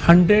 100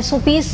SOPs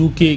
UK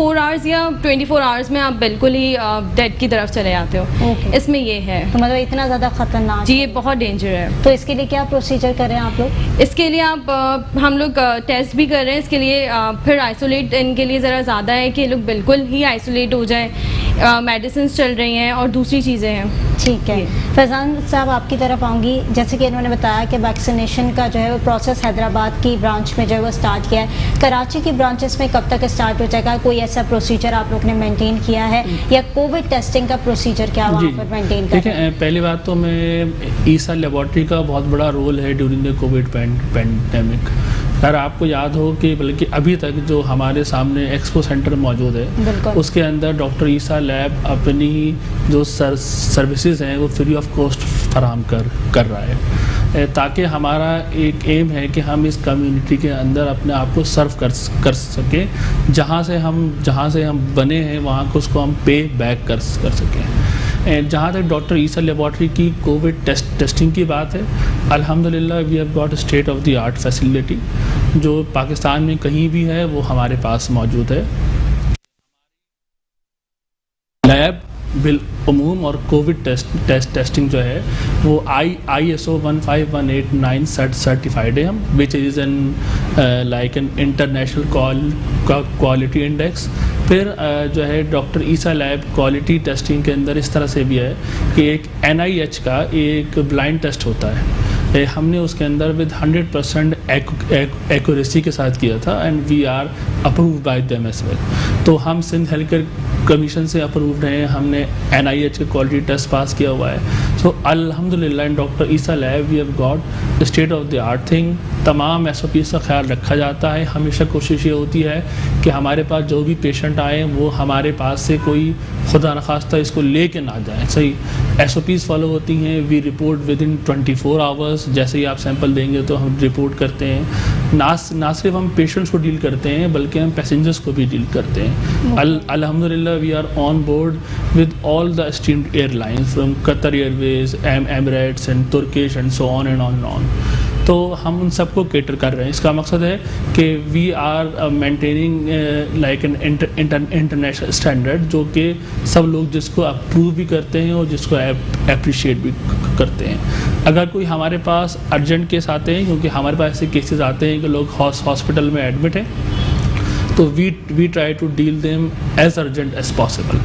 4 hours یا 24 hours میں آپ بالکل ہی ڈیڈ کی طرف چلے جاتے ہو. Okay. اس میں یہ ہے تو مطلب اتنا زیادہ خطرناک جی, یہ بہت ڈینجر ہے. تو اس کے لیے کیا پروسیجر کر رہے ہیں آپ لوگ؟ اس کے لیے ہم لوگ ٹیسٹ بھی کر رہے ہیں. اس کے لیے پھر آئسولیٹ ان کے لیے ذرا زیادہ ہے کہ لوگ بالکل ہی آئسولیٹ ہو جائیں. میڈیسنس چل رہی ہیں اور دوسری چیزیں ہیں. ٹھیک ہے. فیضان صاحب آپ کی طرف آؤں گی. جیسے کہ انہوں نے بتایا کہ ویکسینیشن کا جو ہے وہ پروسیس حیدرآباد کی برانچ میں جو ہے وہ اسٹارٹ کیا ہے. کراچی کی برانچز میں کب تک اسٹارٹ ہو جائے گا؟ کوئی ایسا پروسیجر آپ لوگ نے مینٹین کیا ہے یا کووڈ ٹیسٹنگ کا پروسیجر کیا وہاں پر مینٹین کر رہے ہیں؟ دیکھیں, پہلی بات تو میں عیسیٰ لیبارٹری کا بہت بڑا رول ہے ڈیورنگ دا کووڈ پینڈیمک. اگر آپ کو یاد ہو کہ بلکہ ابھی تک جو ہمارے سامنے ایکسپو سینٹر موجود ہے اس کے اندر ڈاکٹر عیسیٰ لیب اپنی جو سروسز ہیں وہ فری آف کاسٹ فراہم کر رہا ہے, تاکہ ہمارا ایک ایم ہے کہ ہم اس کمیونٹی کے اندر اپنے آپ کو سرو کر سکیں. جہاں سے ہم بنے ہیں وہاں کو اس کو ہم پے بیک کر سکیں. جہاں تک ڈاکٹر عیسیٰ لیبارٹری کی کووڈ ٹیسٹنگ کی بات ہے, الحمدللہ we have got state of the art facility جو پاکستان میں کہیں بھی ہے وہ ہمارے پاس موجود ہے. لیب بالعموم اور کووڈ ٹیسٹنگ جو ہے وہ ISO 15189 سرٹیفائڈ ہے, which is like an international quality index. پھر جو ہے doctor Essa lab quality testing کے اندر اس طرح سے بھی ہے کہ ایک NIH کا ایک بلائنڈ ٹیسٹ ہوتا ہے, ہم نے اس کے اندر ود 100% ایکوریسی کے ساتھ کیا تھا and we are approved by them as well. تو ہم سندھ ہیلتھ کیئر کمیشن سے اپرووڈ ہیں, ہم نے NIH کا کوالٹی ٹیسٹ پاس کیا ہوا ہے. سو الحمدللہ in doctor Essa lab we have got state of the art thing. تمام SOPs کا خیال رکھا جاتا ہے. ہمیشہ کوشش یہ ہوتی ہے کہ ہمارے پاس جو بھی پیشنٹ آئیں وہ ہمارے پاس سے کوئی خدا نخواستہ اس کو لے کے نہ جائیں. صحیح SOPs فالو ہوتی ہیں. وی رپورٹ ود ان 24 آورس. جیسے ہی آپ سیمپل دیں گے تو ہم رپورٹ کرتے ہیں. نہ صرف ہم پیشنٹس کو ڈیل کرتے ہیں بلکہ ہم پیسنجرس کو بھی ڈیل کرتے ہیں. الحمدللہ we are on board with all the esteemed airlines from Qatar Airways, Emirates and Turkish and so on and on. تو ہم ان سب کو کیٹر کر رہے ہیں. اس کا مقصد ہے کہ we are maintaining like an international standard جو کہ سب لوگ جس کو اپروو بھی کرتے ہیں اور جس کو اپریشیٹ بھی کرتے ہیں. اگر کوئی ہمارے پاس ارجنٹ کیس آتے ہیں, کیونکہ ہمارے پاس ایسے کیسز آتے ہیں کہ لوگ ہاسپٹل میں ایڈمٹ ہیں, تو we try to deal them as urgent as possible.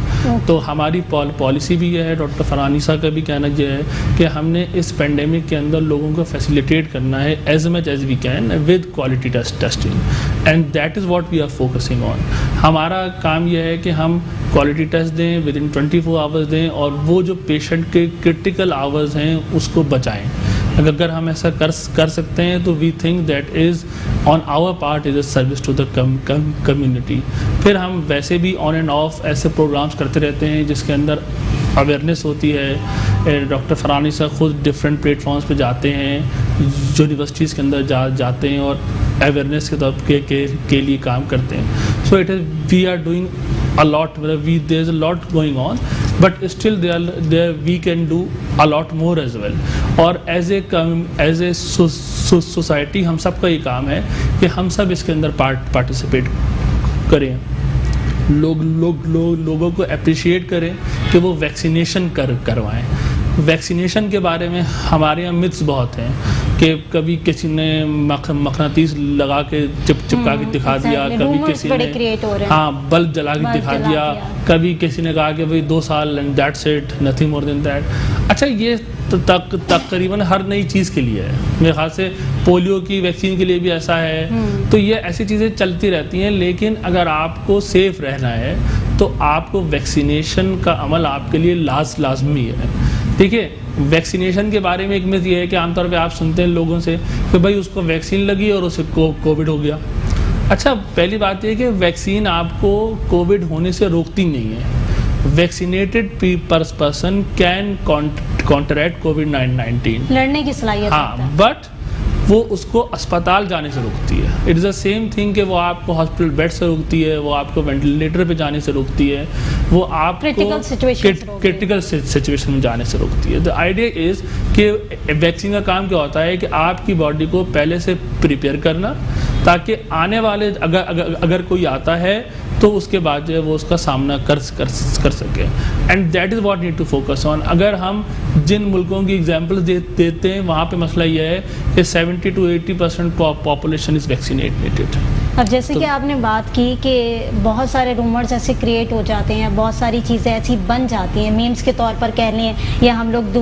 تو ہماری پالیسی بھی یہ ہے, ڈاکٹر فرحان عیسیٰ کا بھی کہنا یہ ہے کہ ہم نے اس پینڈیمک کے اندر لوگوں کو فیسیلیٹیٹ کرنا ہے as much as we can with quality testing and that is what we are focusing on. ہمارا کام یہ ہے کہ ہم کوالٹی ٹیسٹ دیں ود ان 24 آورس دیں اور وہ جو پیشنٹ کے کرٹیکل آورز ہیں اس کو بچائیں. اگر ہم ایسا کر سکتے ہیں تو we think that is on our part is a service to the community. پھر ہم ویسے بھی آن اینڈ آف ایسے پروگرامس کرتے رہتے ہیں جس کے اندر اویئرنیس ہوتی ہے. ڈاکٹر فرحان عیسیٰ خود ڈفرینٹ پلیٹ فارمس پہ جاتے ہیں, یونیورسٹیز کے اندر جاتے ہیں اور اویئرنیس کے لیے کام کرتے ہیں. So it is we are doing a lot, there is a lot going on, but still there we can do a lot more as well. اور ایز اے سوسائٹی ہم سب کا یہ کام ہے کہ ہم سب اس کے اندر پارٹیسپیٹ کریں, لوگوں کو اپریشیٹ کریں کہ وہ ویکسینیشن کروائیں. ویکسینیشن کے بارے میں ہمارے یہاں متس بہت ہیں کہ کبھی کسی نے مقناطیس لگا کے چپکا کے دکھا دیا, کبھی کسی نے بلب جلا کے دکھا دیا, کبھی کسی نے کہا کہ بھائی 2 سال and that's it, nothing more than that. اچھا یہ تقریباً ہر نئی چیز کے لیے ہے. میرے خیال سے پولیو کی ویکسین کے لیے بھی ایسا ہے. تو یہ ایسی چیزیں چلتی رہتی ہیں, لیکن اگر آپ کو سیف رہنا ہے تو آپ کو ویکسینیشن کا عمل آپ کے لیے لازمی ہے. دیکھیے ویکسینیشن کے بارے میں ایک مت یہ ہے کہ عام طور پہ آپ سنتے ہیں لوگوں سے کہ بھائی اس کو ویکسین لگی اور اسے کووڈ ہو گیا. اچھا پہلی بات یہ کہ ویکسین آپ کو کووڈ ہونے سے روکتی نہیں ہے. Vaccinated person can contract COVID-19 لڑنے کی صلاحیت, ہاں, بٹ وہ اس کو اسپتال جانے سے روکتی ہے. It is the same thing کہ وہ آپ کو ہاسپٹل بیڈ سے روکتی ہے, وہ آپ کو وینٹیلیٹر پہ جانے سے روکتی ہے, وہ آپ کو کرٹیکل سچویشن میں جانے سے روکتی ہے. دا آئیڈیا از کہ ویکسین کا کام کیا ہوتا ہے کہ آپ کی باڈی کو پہلے سے پریپیئر کرنا, تاکہ آنے والے اگر کوئی آتا ہے تو اس کے بعد جو ہے وہ اس کا سامنا کر سکے. And that is what need to focus on. اگر ہم جن ملکوں کی ایگزامپل دیتے ہیں وہاں پہ مسئلہ یہ ہے کہ 70 to 80% پاپولیشن از ویکسینیٹڈ. اب جیسے کہ آپ نے بات کی کہ بہت سارے رومرز ایسے کریٹ ہو جاتے ہیں, بہت ساری چیزیں ایسی بن جاتی ہیں, میمز کے طور پر کہہ لیں یا ہم لوگ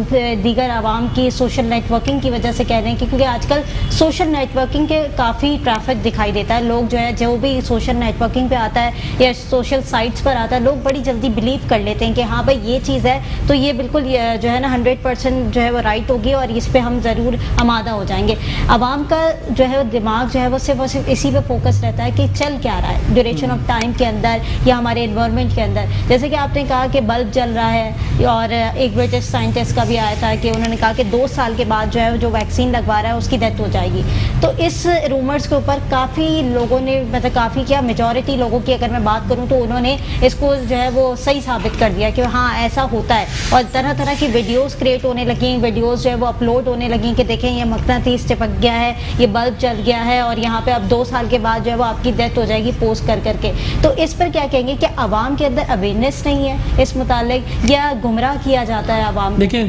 دیگر عوام کی سوشل نیٹ ورکنگ کی وجہ سے کہہ لیں, کیونکہ آج کل سوشل نیٹ ورکنگ کے کافی ٹریفک دکھائی دیتا ہے. لوگ جو ہے جو بھی سوشل نیٹ ورکنگ پہ آتا ہے یا سوشل سائٹس پر آتا ہے, لوگ بڑی جلدی بلیو کر لیتے ہیں کہ ہاں بھائی یہ چیز ہے تو یہ بالکل جو ہے نا 100% جو ہے وہ رائٹ ہوگی اور اس پہ ہم ضرور آمادہ ہو جائیں گے. عوام کا جو ہے دماغ جو ہے وہ صرف اسی پہ فوکس رہتا ہے کہ چل کیا رہا ہے ڈیوریشن آف ٹائم کے اندر یا ہمارے انوائرمنٹ کے اندر. جیسے کہ آپ نے کہا کہ بلب جل رہا ہے, اور ایک برٹش سائنٹسٹ کا بھی آیا تھا کہ انہوں نے کہا کہ 2 سال کے بعد جو ہے جو ویکسین لگوا رہا ہے اس کی ڈیتھ ہو جائے گی. تو اس رومرز کے اوپر کافی لوگوں نے مطلب کافی کیا میجورٹی لوگوں کی اگر میں بات کروں تو انہوں نے اس کو جو ہے وہ صحیح ثابت کر دیا کہ ہاں ایسا ہوتا ہے, اور طرح طرح کی ویڈیوز کریٹ ہونے لگیں, ویڈیوز جو ہے وہ اپلوڈ ہونے لگیں کہ دیکھیں یہ مقناطیس چپک گیا ہے, یہ بلب جل گیا ہے, اور یہاں پہ اب 2 سال کے بعد جو ہے وہ آپ کی ڈیتھ ہو جائے گی پوسٹ کر کے. تو اس پر کیا کہیں گے کہ عوام کے اندر اویئرنیس نہیں ہے اس متعلق یا گمراہ کیا جاتا ہے عوام؟ دیکھیں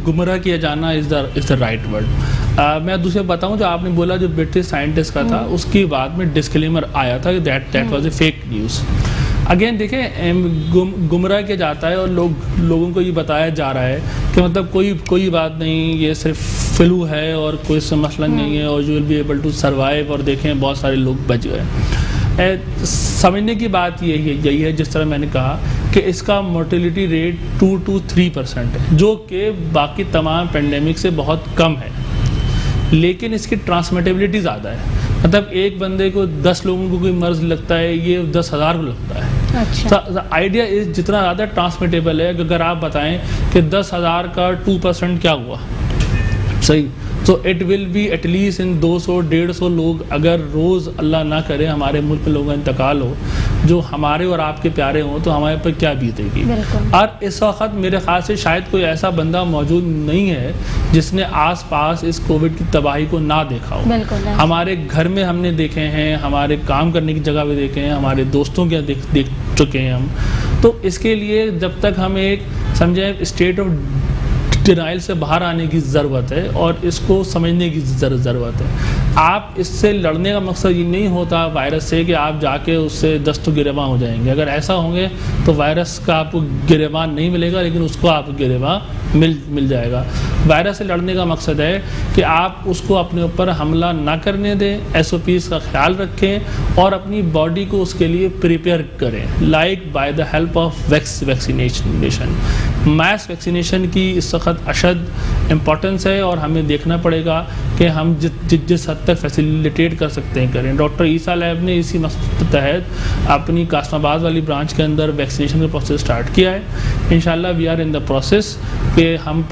گمراہ کیا جانا از دا رائٹ ورڈ. میں دوسرے بتاؤں جو آپ نے بولا جو برٹش سائنٹسٹ کا تھا اس کی بعد میں ڈسکلیمر آیا تھا کہ that was a fake news. Again دیکھیں گمراہ کیا جاتا ہے اور لوگوں کو یہ بتایا جا رہا ہے کہ مطلب کوئی بات نہیں, یہ صرف فلو ہے اور کوئی مسئلہ نہیں ہے اور you will be able to survive, اور دیکھیں بہت سارے لوگ بچ گئے. سمجھنے کی بات یہی ہے جس طرح میں نے کہا کہ اس کا مورٹیلٹی ریٹ 2 to 3% ہے, جو کہ باقی تمام پینڈیمک سے بہت کم ہے, لیکن اس کی ٹرانسمیٹیبلٹی زیادہ ہے. مطلب ایک بندے کو 10 لوگوں کو کوئی مرض لگتا ہے, یہ 10,000 کو لگتا ہے. آئیڈیا جتنا زیادہ ٹرانسمیٹیبل ہے, اگر آپ بتائیں کہ 10,000 کا 2% کیا ہوا, صحیح, تو it will be at least in 200-150 لوگ اگر روز اللہ نہ کرے ہمارے ملک میں لوگوں کا انتقال ہو جو ہمارے اور آپ کے پیارے ہوں تو ہمارے پر کیا بیتے گی. اور اس وقت میرے خیال سے شاید کوئی ایسا بندہ موجود نہیں ہے جس نے آس پاس اس کووڈ کی تباہی کو نہ دیکھا ہو. ہمارے گھر میں ہم نے دیکھے ہیں, ہمارے کام کرنے کی جگہ پہ دیکھے ہیں, ہمارے دوستوں کے دیکھ چکے ہیں ہم. تو اس کے لیے جب تک ہم ایک سمجھیں اسٹیٹ آف ڈینائل سے باہر آنے کی ضرورت ہے اور اس کو سمجھنے کی ضرورت ہے. آپ اس سے لڑنے کا مقصد یہ نہیں ہوتا وائرس سے کہ آپ جا کے اس سے دست و گریباں ہو جائیں گے. اگر ایسا ہوں گے تو وائرس کا آپ کو گریباں نہیں ملے گا, لیکن اس کو آپ کو گریباں مل جائے گا. وائرس سے لڑنے کا مقصد ہے کہ آپ اس کو اپنے اوپر حملہ نہ کرنے دیں, SOPs کا خیال رکھیں اور اپنی باڈی کو اس کے لیے پریپیئر کریں, like by the help of vaccination. Mass vaccination کی اس وقت اشد امپورٹنس ہے اور ہمیں دیکھنا پڑے گا کہ ہم جس حد تک فیسیلیٹیٹ کر سکتے ہیں کریں. ڈاکٹر عیسیٰ لیب نے اسی مقصد کے تحت اپنی قاسم آباد والی برانچ کے اندر ویکسینیشن کا پروسیس اسٹارٹ کیا ہے. انشاءاللہ we are in the process کہ ہم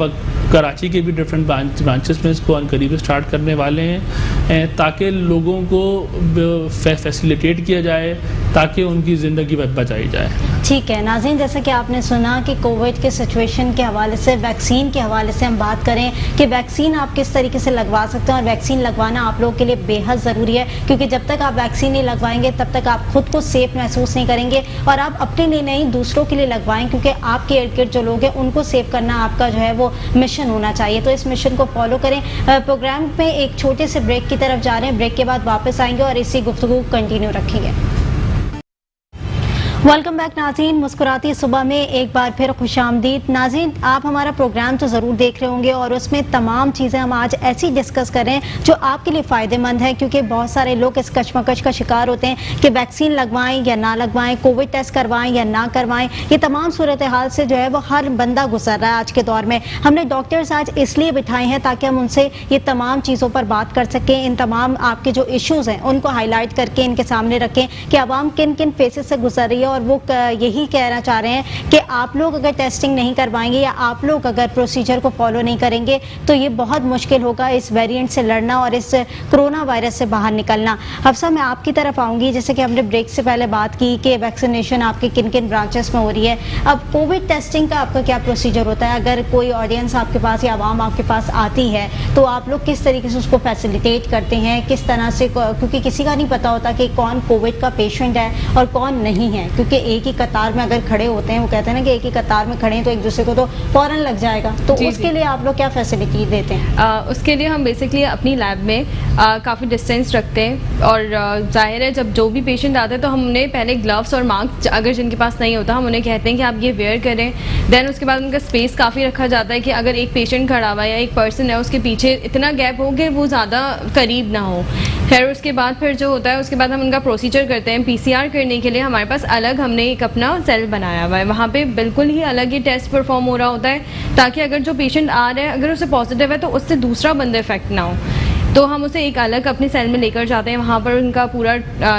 کراچی کے بھی ڈفرینٹ برانچز میں اس کو ان قریب اسٹارٹ کرنے والے ہیں تاکہ لوگوں کو فیسیلیٹیٹ کیا جائے تاکہ ان کی زندگی بچائی جائے. ٹھیک ہے ناظرین, جیسا کہ آپ نے سنا کہ کووڈ کے سچویشن کے حوالے سے, ویکسین کے حوالے سے ہم بات کریں کہ ویکسین آپ کس طریقے سے لگوا سکتے ہیں, اور ویکسین لگوانا آپ لوگوں کے لیے بے حد ضروری ہے, کیونکہ جب تک آپ ویکسین نہیں لگوائیں گے تب تک آپ خود کو سیف محسوس نہیں کریں گے, اور آپ اپنے لیے نہیں دوسروں کے لیے لگوائیں, کیونکہ آپ کے ارد گرد جو لوگ ہیں ان کو سیف کرنا آپ کا جو ہے وہ مشن ہونا چاہیے. تو اس مشن کو فالو کریں. پروگرام میں ایک چھوٹے سے بریک کی طرف جا رہے ہیں, بریک کے بعد واپس آئیں گے اور اسی گفتگو کنٹینیو رکھیں گے. ویلکم بیک ناظرین, مسکراتی صبح میں ایک بار پھر خوش آمدید. ناظرین, آپ ہمارا پروگرام تو ضرور دیکھ رہے ہوں گے اور اس میں تمام چیزیں ہم آج ایسی ڈسکس کر رہے ہیں جو آپ کے لیے فائدہ مند ہے, کیونکہ بہت سارے لوگ اس کشمکش کا شکار ہوتے ہیں کہ ویکسین لگوائیں یا نہ لگوائیں, کووڈ ٹیسٹ کروائیں یا نہ کروائیں. یہ تمام صورتحال سے جو ہے وہ ہر بندہ گزر رہا ہے آج کے دور میں. ہم نے ڈاکٹرز آج اس لیے بٹھائے ہیں تاکہ ہم ان سے یہ تمام چیزوں پر بات کر سکیں, ان تمام آپ کے جو ایشوز ہیں ان کو ہائی لائٹ کر کے ان کے سامنے رکھیں کہ عوام کن کن فیسز سے گزر رہی ہے اور وہ یہی کہنا چاہ رہے ہیں کہ آپ لوگ اگر ٹیسٹنگ نہیں کروائیں گے یا آپ لوگ اگر پروسیجر کو فالو نہیں کریں گے تو یہ بہت مشکل ہوگا اس ویریئنٹ سے لڑنا اور اس کرونا وائرس سے باہر نکلنا. حفصہ میں آپ کی طرف آؤں گی. جیسے کہ ہم نے بریک سے پہلے بات کی کہ ویکسینیشن آپ کے کن کن برانچز میں ہو رہی ہے. اب کووڈ ٹیسٹنگ کا آپ کا کیا پروسیجر ہوتا ہے؟ اگر کوئی آڈینس آپ کے پاس یا عوام آپ کے پاس آتی ہے تو آپ لوگ کس طریقے سے اس کو فیسیلیٹیٹ کرتے ہیں, کس طرح سے, کیونکہ کسی کا نہیں پتا ہوتا کہ کون کووڈ کا پیشنٹ ہے اور کون نہیں ہے, کیونکہ ایک ہی قطار میں اگر کھڑے ہوتے ہیں, وہ کہتے ہیں نا کہ ایک ہی قطار میں کھڑے ہیں تو ایک دوسرے کو تو فوراً لگ جائے گا, تو اس کے لیے آپ لوگ کیا فیسیلیٹی دیتے ہیں؟ اس کے لیے ہم بیسکلی اپنی لیب میں کافی ڈسٹینس رکھتے ہیں, اور ظاہر ہے جب جو بھی پیشنٹ آتا ہے تو ہم انہیں پہلے گلوس اور ماسک اگر جن کے پاس نہیں ہوتا ہم انہیں کہتے ہیں کہ آپ یہ ویئر کریں. دین اس کے بعد ان کا اسپیس کافی رکھا جاتا ہے کہ اگر ایک پیشنٹ کھڑا ہوا ہے یا ایک پرسن ہے اس کے پیچھے اتنا گیپ ہو کہ وہ زیادہ قریب نہ ہو. خیر اس کے بعد پھر جو ہوتا ہے اس کے بعد ہم ان کا پروسیجر کرتے ہیں. PCR کرنے کے لیے ہمارے پاس الگ ہم نے ایک اپنا سیل بنایا ہوا ہے, وہاں پہ بالکل ہی الگ ہی ٹیسٹ پرفارم ہو رہا ہوتا ہے تاکہ اگر جو پیشنٹ آ رہا ہے اگر اسے پازیٹیو ہے تو اس سے دوسرا بندہ افیکٹ نہ ہو. تو ہم اسے ایک الگ اپنے سیل میں لے کر جاتے ہیں, وہاں پر ان کا پورا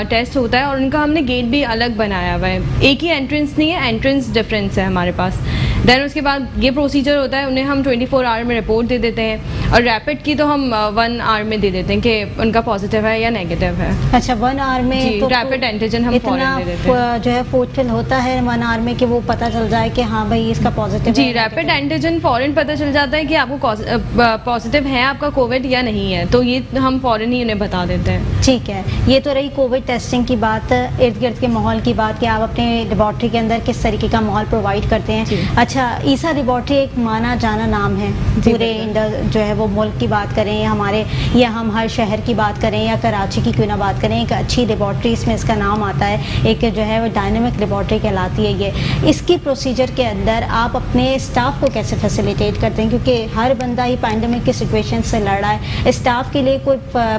ٹیسٹ ہوتا ہے اور ان کا ہم نے گیٹ بھی الگ بنایا ہوا ہے. ایک ہی انٹرنس نہیں ہے, انٹرنس ڈفرینس ہے ہمارے پاس. دین اس کے بعد یہ پروسیجر ہوتا ہے, انہیں ہم 24 آور میں رپورٹ دے دیتے ہیں, اور ریپڈ کی تو ہم 1 آور میں دے دیتے ہیں کہ ان کا پازیٹیو ہے یا نیگیٹو ہے. اچھا 1 آور میں جی, ریپڈ اینٹیجن ہم فوراً دے دیتے ہیں. جو ہے فل ہوتا ہے 1 آور میں کہ وہ پتہ چل جائے کہ ہاں بھائی اس کا پازیٹیو ہے. جی, ریپڈ اینٹیجن فوراً پتہ چل جاتا ہے کہ آپ کو پازیٹیو ہے آپ کا کووڈ یا نہیں ہے, تو یہ ہم فوراً ہی انہیں بتا دیتے ہیں. ٹھیک ہے, یہ تو رہی کووڈ ٹیسٹنگ کی بات, ارد گرد کے ماحول کی بات کہ آپ اپنے لیبارٹری کے اندر کس طریقے کا ماحول پرووائڈ کرتے ہیں. اچھا, عیسیٰ لیبارٹری ایک مانا جانا نام ہے پورے جو ہے وہ ملک کی بات کریں یا ہمارے یا ہم ہر شہر کی بات کریں یا کراچی کی کیوں نہ بات کریں, ایک اچھی لیبارٹری اس میں اس کا نام آتا ہے, ایک جو ہے وہ ڈائنامک لیبارٹری کہلاتی ہے یہ. اس کی پروسیجر کے اندر آپ اپنے اسٹاف کو کیسے فیسیلیٹیٹ کرتے ہیں, کیونکہ ہر بندہ ہی پینڈیمک کی سچویشن سے لڑ رہا ہے, اسٹاف کے لیے کوئی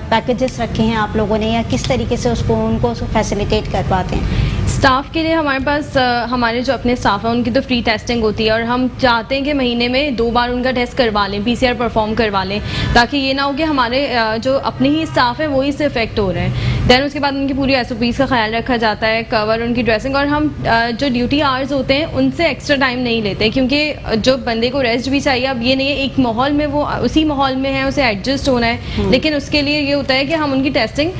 پیکیجز رکھے ہیں آپ لوگوں نے یا کس طریقے سے اس کو ان کو فیسیلیٹیٹ کر پاتے ہیں؟ اسٹاف کے لیے ہمارے پاس ہمارے جو اپنے اسٹاف ہیں ان کی تو فری ٹیسٹنگ ہوتی ہے, اور ہم چاہتے ہیں کہ مہینے میں 2 بار ان کا ٹیسٹ کروا لیں, PCR پرفارم کروا لیں, تاکہ یہ نہ ہو کہ ہمارے جو اپنے ہی اسٹاف ہیں وہی سے افیکٹ ہو رہے ہیں. دین اس کے بعد ان کی پوری SOPs کا خیال رکھا جاتا ہے, کور, ان کی ڈریسنگ, اور ہم جو ڈیوٹی آورز ہوتے ہیں ان سے ایکسٹرا ٹائم نہیں لیتے, کیونکہ جو بندے کو ریسٹ بھی چاہیے. اب یہ نہیں ہے ایک ماحول میں وہ اسی ماحول میں ہے, اسے ایڈجسٹ ہونا ہے, لیکن اس کے لیے یہ ہوتا ہے کہ ہم ان کی ٹیسٹنگ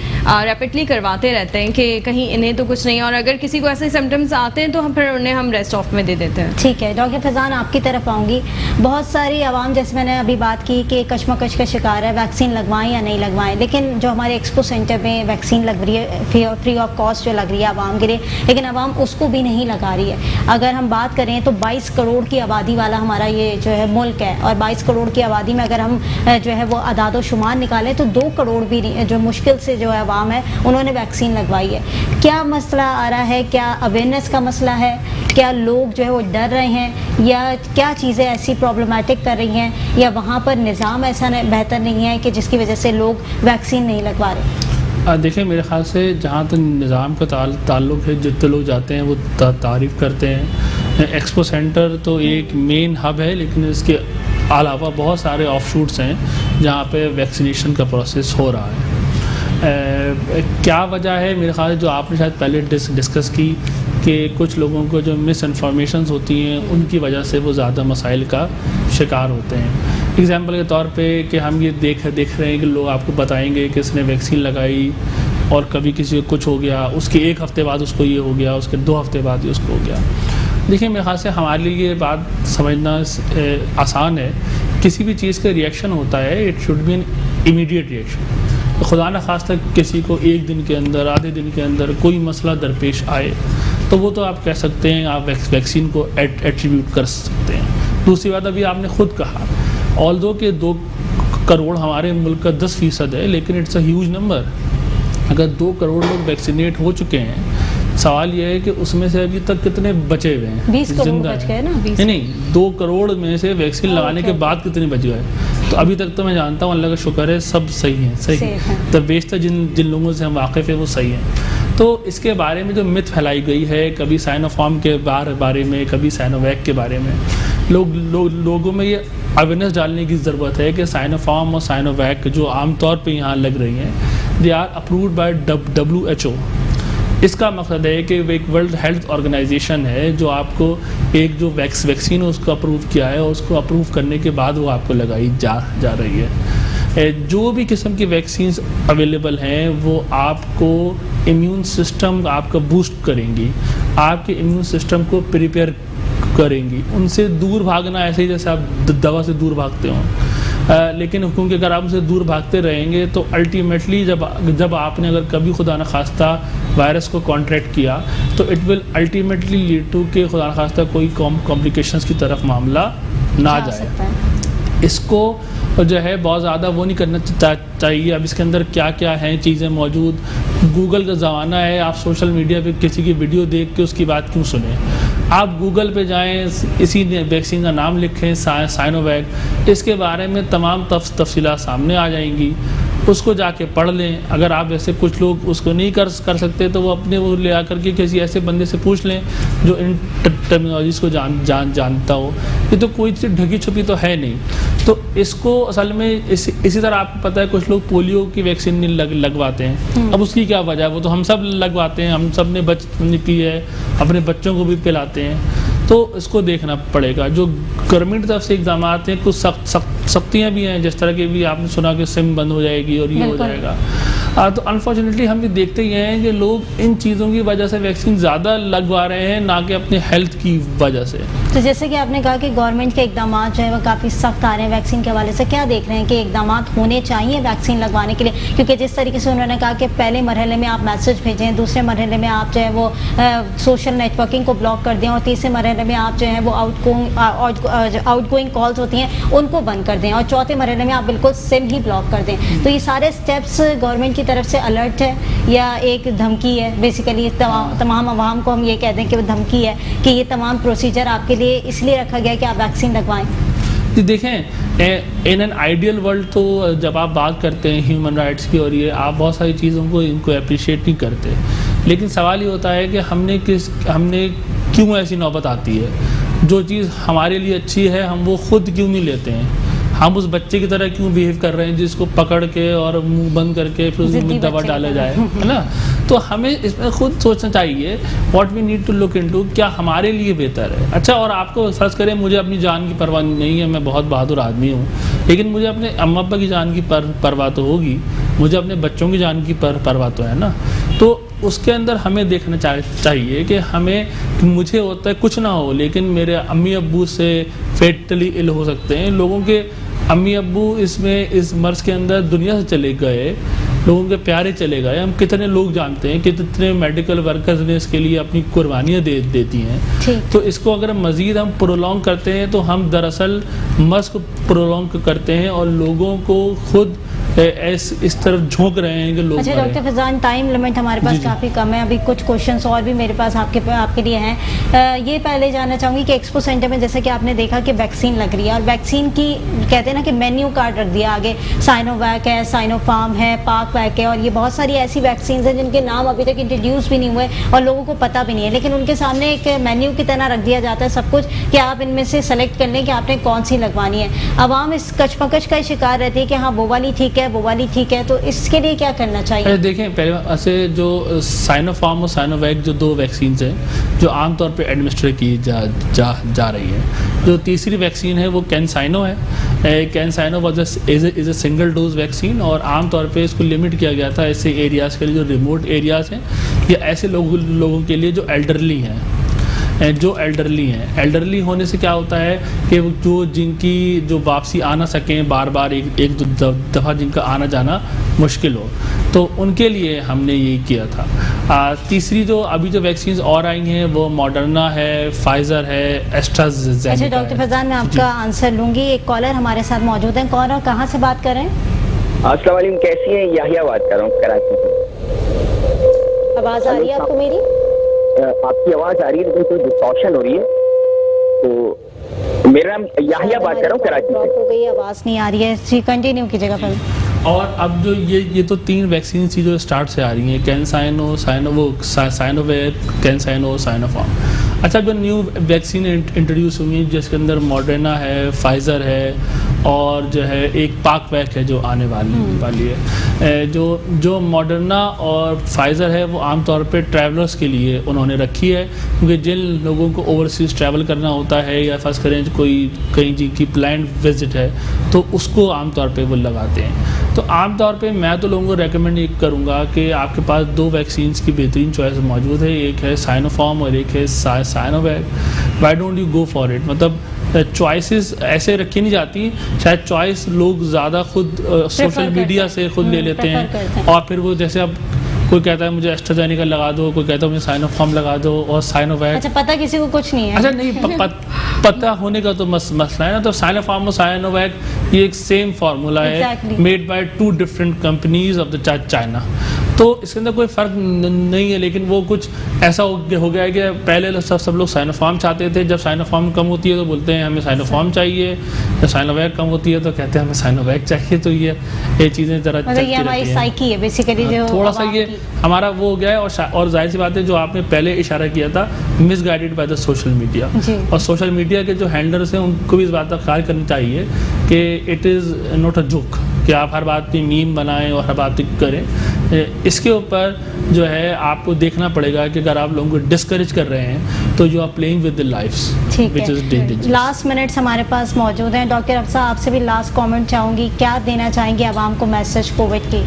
ریپڈلی کرواتے رہتے ہیں کہ کہیں انہیں تو کچھ نہیں, اور اگر کسی کو ایسے سمٹمز آتے ہیں تو ہم پھر انہیں ہم ریسٹ آف میں دے دیتے ہیں. ٹھیک ہے, ڈاکٹر فیضان آپ کی طرف آؤں گی. بہت ساری عوام, جیسے میں نے ابھی بات کی کہ کشمکش کا شکار ہے ویکسین لگوائیں یا نہیں لگوائیں, لیکن جو ہمارے ایکسپو سینٹر میں ویکسین لگ رہی ہے فری آف کاسٹ جو لگ رہی ہے عوام کے لیے, لیکن عوام اس کو بھی نہیں لگا رہی ہے. اگر ہم بات کریں تو 22 کروڑ کی آبادی والا ہمارا یہ جو ہے ملک ہے, اور 22 کروڑ کی آبادی میں اگر ہم جو ہے وہ اعداد و شمار نکالیں تو 2 کروڑ بھی جو مشکل سے جو عوام ہے انہوں نے ویکسین لگوائی ہے. کیا مسئلہ آ رہا ہے, کیا اویئرنیس کا مسئلہ ہے, کیا لوگ جو ہے وہ ڈر رہے ہیں, یا کیا چیزیں ایسی پرابلمٹک کر رہی ہیں, یا وہاں پر نظام ایسا بہتر نہیں ہے کہ جس کی وجہ سے لوگ ویکسین نہیں لگوا رہے؟ دیکھیں میرے خیال سے جہاں تک نظام کا تعلق ہے, جتنے لوگ جاتے ہیں وہ تعریف کرتے ہیں. ایکسپو سینٹر تو ایک مین ہب ہے, لیکن اس کے علاوہ بہت سارے آف شوٹس ہیں جہاں پہ ویکسینیشن کا پروسیس ہو رہا ہے. کیا وجہ ہے, میرے خیال سے جو آپ نے شاید پہلے ڈسکس کی کہ کچھ لوگوں کو جو مس انفارمیشنز ہوتی ہیں ان کی وجہ سے وہ زیادہ مسائل کا شکار ہوتے ہیں. اگزامپل کے طور پہ کہ ہم یہ دیکھ رہے ہیں کہ لوگ آپ کو بتائیں گے کہ اس نے ویکسین لگائی اور کبھی کسی کو کچھ ہو گیا, اس کے 1 ہفتے بعد اس کو یہ ہو گیا, اس کے 2 ہفتے بعد یہ اس کو ہو گیا. دیکھیں میرے خیال سے ہمارے لیے یہ بات سمجھنا آسان ہے. کسی بھی چیز کا ریئیکشن ہوتا ہے, it should be an immediate reaction. خدا نہ خواستہ کسی کو 1 دن کے اندر, آدھے دن کے اندر کوئی مسئلہ درپیش آئے تو وہ تو آپ کہہ سکتے ہیں, آپ ویکسین کو ایٹریبیوٹ کر سکتے ہیں. دوسری بات, ابھی آپ نے خود کہا آلدو کہ 2 کروڑ ہمارے ملک کا 10% ہے, لیکن اٹس اے ہیوج نمبر. اگر 2 کروڑ لوگ ویکسینیٹ ہو چکے ہیں, سوال یہ ہے کہ اس میں سے ابھی تک کتنے بچے ہوئے ہیں, 20 کروڑ بچ گئے نا. نہیں 2 کروڑ میں سے ویکسین لگانے کے بعد کتنے بچ گئے, تو ابھی تک تو میں جانتا ہوں اللہ کا شکر ہے سب صحیح ہیں, صحیح تو بیشتر جن لوگوں سے ہم واقف ہیں وہ صحیح ہیں. تو اس کے بارے میں جو مت پھیلائی گئی ہے, کبھی سائنوفارم کے بارے میں, کبھی سائنوویک کے بارے میں, لوگوں میں یہ اویئرنیس ڈالنے کی ضرورت ہے کہ سائنوفارم اور سائنوویک جو عام طور پہ یہاں لگ رہی ہیں, they are approved by WHO. اس کا مقصد ہے کہ ایک ورلڈ ہیلتھ آرگنائزیشن ہے جو آپ کو ایک جو ویکسین ہے اس کو اپروو کیا ہے، اور اس کو اپروو کرنے کے بعد وہ آپ کو لگائی جا رہی ہے۔ جو بھی قسم کی ویکسینز اویلیبل ہیں وہ آپ کو امیون سسٹم آپ کا بوسٹ کریں گی، آپ کے امیون سسٹم کو پریپیئر کریں گی، ان سے دور بھاگنا ایسے ہی جیسے آپ دوا سے دور بھاگتے ہوں، لیکن کیونکہ اگر آپ ان سے دور بھاگتے رہیں گے تو الٹیمیٹلی جب آپ نے اگر کبھی خدا نخواستہ وائرس کو کانٹریکٹ کیا تو it will ultimately lead to کہ خدا نخواستہ کوئی کمپلیکیشنز کی طرف معاملہ نہ جائے۔ اس کو جو ہے بہت زیادہ وہ نہیں کرنا چاہیے۔ اب اس کے اندر کیا کیا ہیں چیزیں موجود، گوگل کا زمانہ ہے، آپ سوشل میڈیا پہ کسی کی ویڈیو دیکھ کے اس کی بات کیوں سنیں؟ آپ گوگل پہ جائیں، اسی ویکسین کا نام لکھیں سائنو ویک، اس کے بارے میں تمام تفصیلات سامنے آ جائیں گی، اس کو جا کے پڑھ لیں۔ اگر آپ ایسے کچھ لوگ اس کو نہیں کر سکتے تو وہ اپنے وہ لے آ کر کے کسی ایسے بندے سے پوچھ لیں جو ان ٹرمینالوجیز کو جانتا ہو۔ یہ تو کوئی چیز ڈھکی چھپی تو ہے نہیں۔ تو اس کو اصل میں اسی طرح آپ کو پتہ ہے کچھ لوگ پولیو کی ویکسین نہیں لگواتے ہیں، اب اس کی کیا وجہ ہے؟ وہ تو ہم سب لگواتے ہیں، ہم سب نے بچپن پی ہے، اپنے بچوں کو بھی پلاتے ہیں، تو اس کو دیکھنا پڑے گا۔ جو گورنمنٹ کی طرف سے اقدامات ہیں، کچھ سختیاں بھی ہیں، جس طرح کے بھی آپ نے سنا کہ سم بند ہو جائے گی اور یہ ہو جائے گا، تو انفارچونیٹلی ہم بھی دیکھتے ہی ہیں کہ لوگ ان چیزوں کی وجہ سے ویکسین زیادہ لگوا رہے ہیں، نہ کہ اپنے ہیلتھ کی وجہ سے۔ تو جیسے کہ آپ نے کہا کہ گورنمنٹ کے اقدامات جو ہے وہ کافی سخت آ رہے ہیں ویکسین کے حوالے سے، کیا دیکھ رہے ہیں کہ اقدامات ہونے چاہیے ویکسین لگوانے کے لیے؟ کیونکہ جس طریقے سے انہوں نے کہا کہ پہلے مرحلے میں آپ میسج بھیجیں، دوسرے مرحلے میں آپ جو ہے وہ سوشل نیٹ ورکنگ کو بلاک کر دیں، اور تیسرے مرحلے میں آپ جو ہے وہ آؤٹ گوئنگ کالز ہوتی ہیں ان کو بند کر دیں، اور چوتھے مرحلے میں آپ بالکل سم ہی بلاک کر دیں۔ تو یہ سارے اسٹیپس گورنمنٹ کی طرف سے الرٹ ہے یا ایک دھمکی ہے؟ بیسیکلی تمام عوام کو ہم یہ کہہ دیں کہ وہ دھمکی ہے کہ یہ تمام پروسیجر آپ کے لیے اس لیے رکھا گیا کہ آپ ویکسین لگوائیں؟ دیکھیں، ان این آئیڈیل ورلڈ تو جب آپ بات کرتے ہیں ہیومن رائٹس کی اور یہ آپ بہت ساری چیزوں کو ان کو اپریشیٹ نہیں کرتے، لیکن سوال یہ ہوتا ہے کہ ہم نے کیوں ایسی نوبت آتی ہے؟ جو چیز ہمارے لیے اچھی ہے ہم وہ خود کیوں نہیں لیتے ہیں؟ ہم اس بچے کی طرح کیوں بیہیو کر رہے ہیں جس کو پکڑ کے اور منہ بند کر کے پھر اس میں دوا ڈالا جائے، ہے نا؟ تو ہمیں اس میں خود سوچنا چاہیے what we need to look into, کیا ہمارے لیے بہتر ہے۔ اچھا، اور آپ کو فرض کریں مجھے اپنی جان کی پرواہ نہیں ہے، میں بہت بہادر آدمی ہوں، لیکن مجھے اپنے اماں ابا کی جان کی پرواہ تو ہوگی، مجھے اپنے بچوں کی جان کی پرواہ تو ہے نا۔ تو اس کے اندر ہمیں دیکھنا چاہیے کہ مجھے ہوتا ہے کچھ نہ ہو، لیکن میرے امی ابو سے فیٹلی ال ہو سکتے ہیں، لوگوں کے امی ابو اس مرض کے اندر دنیا سے چلے گئے، لوگوں کے پیارے چلے گئے۔ ہم کتنے لوگ جانتے ہیں کہ کتنے میڈیکل ورکرز نے اس کے لیے اپنی قربانیاں دیتی ہیں۔ تو اس کو اگر مزید ہم پرولونگ کرتے ہیں تو ہم دراصل مرض کو پرولونگ کرتے ہیں اور لوگوں کو خود اس طرف جھونک رہے ہیں کہ لوگ۔ اچھا ڈاکٹر فیضان، ٹائم لمٹ ہمارے پاس کافی کم ہے، ابھی کچھ کوشچنس اور بھی میرے پاس آپ کے لیے ہیں۔ یہ پہلے جاننا چاہوں گی کہ ایکسپو سینٹر میں جیسے کہ آپ نے دیکھا کہ ویکسین لگ رہی ہے، اور ویکسین کی کہتے ہیں نا کہ مینیو کارڈ رکھ دیا آگے، سائنو ویک ہے، سائنو فارم ہے، پاک ویک ہے، اور یہ بہت ساری ایسی ویکسینز ہیں جن کے نام ابھی تک انٹروڈیوس بھی نہیں ہوئے اور لوگوں کو پتہ بھی نہیں ہے، لیکن ان کے سامنے ایک مینیو کی طرح رکھ دیا جاتا ہے سب کچھ کہ آپ ان میں سے سلیکٹ کر لیں کہ آپ نے کون سی لگوانی ہے۔ عوام اس کچ پکچ کا شکار رہتی ہے کہ ہاں وہ والی ٹھیک ہے، وہ والی ٹھیک ہے، تو اس کے لیے کیا کرنا چاہیے؟ دیکھیں، پہلے ایسے جو سائنو فارم اور سائنو ویک جو دو ویکسینز ہیں جو عام طور پہ ایڈمنسٹر کی جا رہی ہیں، جو تیسری ویکسین ہے وہ کینسائنو ہے۔ CanSino was a single dose vaccine, اور عام طور پہ اس کو لمٹ کیا گیا تھا ایسے ایریاز کے لیے جو ریموٹ ایریاز ہیں یا ایسے لوگوں کے لیے جو ایلڈرلی ہیں۔ ایلڈرلی ہونے سے کیا ہوتا ہے کہ جن کی جو واپسی آ نہ سکیں بار بار ایک دو دفعہ، جن کا آنا جانا مشکل ہو، تو ان کے لیے ہم نے یہ کیا تھا۔ تیسری جو ابھی جو ویکسینز اور آئی ہیں وہ ماڈرنا ہے، فائزر ہے، ایسٹرازینیکا ہے۔ اچھا ڈاکٹر فیضان، میں آپ کا آنسر لوں گی۔ ایک کالر ہمارے ساتھ موجود ہیں، کون اور کہاں سے بات کر رہے ہیں؟ السلام علیکم، کیسی ہیں؟ یحییٰ بات کر رہا ہوں کراچی سے۔ آواز آ رہی ہے آپ کو میری؟ آپ کی آواز آ رہی ہے لیکن کوئی ڈسٹارشن ہو رہی ہے۔ تو میرا نام یحییٰ بات کر رہا ہوں کراچی سے۔ ہو گئی، آواز نہیں آ رہی ہے، جی کنٹینیو کیجیے گا پہلے۔ اور اب جو یہ تو تین ویکسین تھی جو اسٹارٹ سے آ رہی ہیں، CanSino, Sinovac, CanSino, Sinopharm. اچھا، جو نیو ویکسین انٹروڈیوس ہوئی ہیں جس کے اندر ماڈرنا ہے، فائزر ہے اور جو ہے ایک پاک ویک ہے جو آنے والی ہے. جو ماڈرنا اور فائزر ہے وہ عام طور پہ ٹریولرس کے لیے انہوں نے رکھی ہے, کیونکہ جن لوگوں کو اوورسیز ٹریول کرنا ہوتا ہے یا فرض کریں کوئی کہیں جن کی پلانڈ وزٹ ہے تو اس کو عام طور پہ وہ لگاتے ہیں. تو عام طور پہ میں تو لوگوں کو ریکمینڈ یہ کروں گا کہ آپ کے پاس 2 ویکسینس کی بہترین چوائس موجود ہے, ایک ہے سائنوفارم اور ایک ہے Sinovac. Why don't you go for it? مطلب چوائسیز ایسے رکھی نہیں جاتی, شاید چوائس لوگ زیادہ خود سوشل میڈیا سے خود لے لیتے ہیں, اور پھر وہ جیسے اب کوئی کہتا ہے مجھے ایسٹرازینیکا لگا دو, کوئی کہتا ہے مجھے سائنوفارم لگا دو اور سائنو ویک. اچھا پتہ کسی کو کچھ نہیں ہے. اچھا نہیں پتہ ہونے کا تو مسئلہ ہے نا. تو سائنوفارم اور سائنو ویک یہ ایک سیم فارمولا ہے, made by 2 different companies of the China. تو اس کے اندر کوئی فرق نہیں ہے, لیکن وہ کچھ ایسا ہو گیا ہے کہ پہلے سب لوگ سائنوفارم چاہتے تھے, جب سائنوفارم کم ہوتی ہے تو بولتے ہیں ہمیں سائنوفارم چاہیے, جب سائنو ویک کم ہوتی ہے تو کہتے ہیں ہمیں سائنو ویک چاہیے. تو یہ چیزیں ذرا یہ ہماری سائیکی ہے بیسیکلی, جو تھوڑا سا یہ ہمارا وہ ہو گیا ہے. اور ظاہر سی بات ہے جو آپ نے پہلے اشارہ کیا تھا, misguided by the social media, اور سوشل میڈیا کے جو ہینڈلرس ہیں ان کو بھی اس بات کا خیال کرنا چاہیے کہ it is not a joke کہ آپ ہر بات پہ میم بنائیں اور ہر بات پہ کریں. اس کے اوپر جو ہے آپ کو دیکھنا پڑے گا کہ اگر آپ لوگوں کو ڈسکریج کر رہے ہیں تو you are playing with the lives. ٹھیک ہے, لاسٹ منٹس ہمارے پاس موجود ہیں. ڈاکٹر افسا آپ سے بھی لاسٹ کامنٹ چاہوں گی, کیا دینا چاہیں گے عوام کو میسج کووڈ کی؟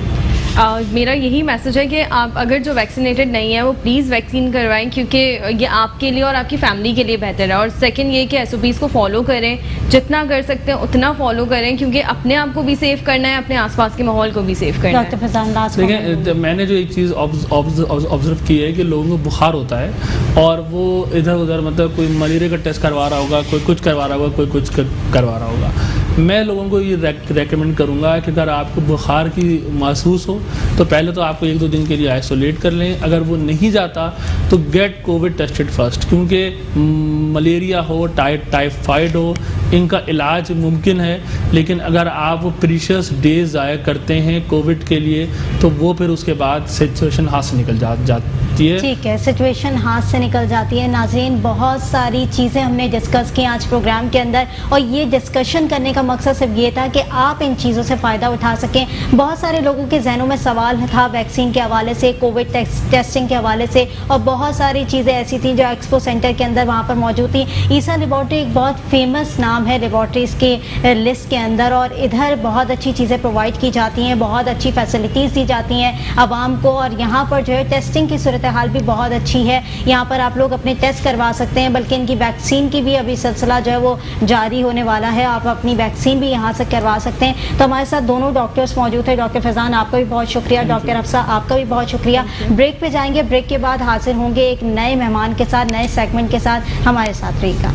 میرا یہی میسج ہے کہ آپ اگر جو ویکسینیٹڈ نہیں ہیں وہ پلیز ویکسین کروائیں, کیونکہ یہ آپ کے لیے اور آپ کی فیملی کے لیے بہتر ہے. اور سیکنڈ یہ کہ SOPs کو فالو کریں, جتنا کر سکتے ہیں اتنا فالو کریں, کیونکہ اپنے آپ کو بھی سیف کرنا ہے, اپنے آس پاس کے ماحول کو بھی سیف کرنا ہے. ڈاکٹر فیضان لاسٹ دیکھیں, میں نے جو ایک چیز آبزرو کی ہے کہ لوگوں کو بخار ہوتا ہے اور وہ ادھر ادھر مطلب کوئی ملیریا کا ٹیسٹ کروا رہا ہوگا, کوئی کچھ کروا رہا ہوگا, کوئی کچھ کروا رہا ہوگا. میں لوگوں کو یہ ریکمینڈ کروں گا کہ اگر آپ کو بخار کی محسوس ہو تو پہلے تو آپ کو 1-2 دن کے لیے آئسولیٹ کر لیں. اگر وہ نہیں جاتا تو گیٹ کووڈ ٹیسٹڈ فرسٹ, کیونکہ ملیریا ہو, ٹائیفائڈ ہو, ان کا علاج ممکن ہے, لیکن اگر آپ پریشیس ڈیز ضائع کرتے ہیں کووڈ کے لیے تو وہ پھر اس کے بعد سچویشن ہاتھ سے نکل جاتی ہے. ٹھیک ہے, سچویشن ہاتھ سے نکل جاتی ہے. ناظرین, بہت ساری چیزیں ہم نے ڈسکس کی آج پروگرام کے اندر, اور یہ ڈسکشن کرنے کا مقصد صرف یہ تھا کہ آپ ان چیزوں سے فائدہ اٹھا سکیں. بہت سارے لوگوں کے ذہنوں میں سوال تھا ویکسین کے حوالے سے, کووڈ ٹیسٹنگ کے حوالے سے, اور بہت ساری چیزیں ایسی تھیں جو ایکسپو سینٹر کے اندر وہاں پر موجود تھیں. عیسیٰ لیبارٹری ایک بہت فیمس نام ہے لیبارٹریز کے لسٹ کے اندر, اور ادھر بہت اچھی چیزیں پرووائڈ کی جاتی ہیں, بہت اچھی فیسلٹیز دی جاتی ہیں عوام کو, اور یہاں پر جو ہے ٹیسٹنگ کی صورتحال بھی بہت اچھی ہے. یہاں پر آپ لوگ اپنے ٹیسٹ کروا سکتے ہیں, بلکہ ان کی ویکسین کی بھی ابھی سلسلہ جو ہے وہ جاری ہونے والا ہے. آپ اپنی ویکسین بھی یہاں سے کروا سکتے ہیں. تو ہمارے ساتھ دونوں ڈاکٹرز موجود ہیں. ڈاکٹر فیضان آپ کا بھی بہت شکریہ, ڈاکٹر افسا آپ کا بھی بہت شکریہ. بریک پہ جائیں گے, بریک کے بعد حاضر ہوں گے ایک نئے مہمان کے ساتھ, نئے سیگمنٹ کے ساتھ. ہمارے ساتھ رہیے گا.